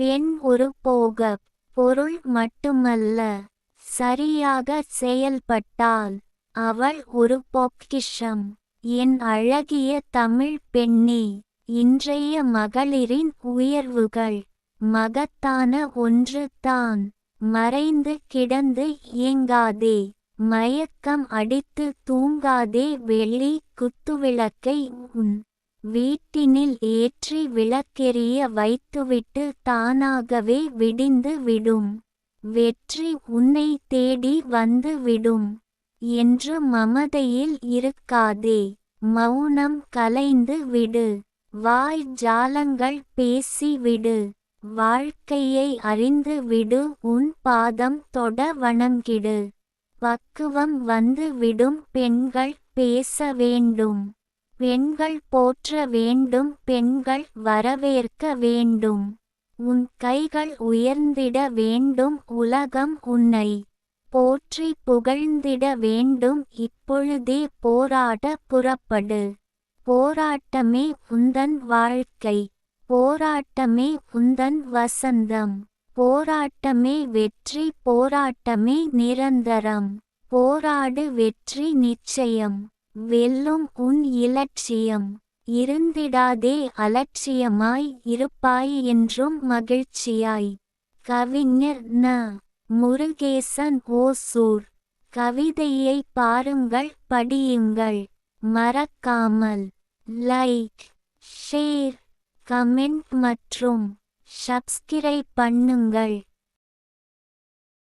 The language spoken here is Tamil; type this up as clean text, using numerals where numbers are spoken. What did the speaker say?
பெண் ஒரு போகப் பொருள் மட்டுமல்ல, சரியாகச் செயல்பட்டால் அவள் ஒரு பொக்கிஷம். என் அழகிய தமிழ் பெண்ணே, இன்றைய மகளிரின் உயர்வுகள் மகத்தான ஒன்று தான். மறைந்து கிடந்து ஏங்காதே, மயக்கம் அடித்து தூங்காதே. வெள்ளி குத்துவிளக்கை உன் வீட்டினில் ஏற்றி விளக்கெரிய வைத்துவிட்டு தானாகவே விடிந்து விடும். வெற்றி உன்னை தேடி வந்து விடும் என்று மமதையில் இருக்காதே. மௌனம் கலைந்து விடு, வாய் ஜாலங்கள் பேசி விடு. வாழ்க்கையை அறிந்து விடு, உன் பாதம் தொட வணங்கிடு. பக்குவம் வந்து விடும், பெண்கள் பேச வேண்டும், பெண்கள் போற்ற வேண்டும், பெண்கள் வரவேற்க வேண்டும். உன் கைகள் உயர்ந்திட வேண்டும், உலகம் உன்னை போற்றி புகழ்ந்திட வேண்டும். இப்பொழுதே போராட புறப்படு. போராட்டமே உந்தன் வாழ்க்கை, போராட்டமே உந்தன் வசந்தம். போராட்டமே வெற்றி, போராட்டமே நிரந்தரம். போராடு, வெற்றி நிச்சயம். வெல்லும் உன் இலட்சியம். இருந்திடாதே அலட்சியமாய், இருப்பாய் என்றும் மகிழ்ச்சியாய். கவிஞர் ந. முருகேசன், ஓசூர். கவிதையை பாருங்கள், படியுங்கள். மறக்காமல் லைக், ஷேர், கமெண்ட் மற்றும் சப்ஸ்கிரைப் பண்ணுங்கள்.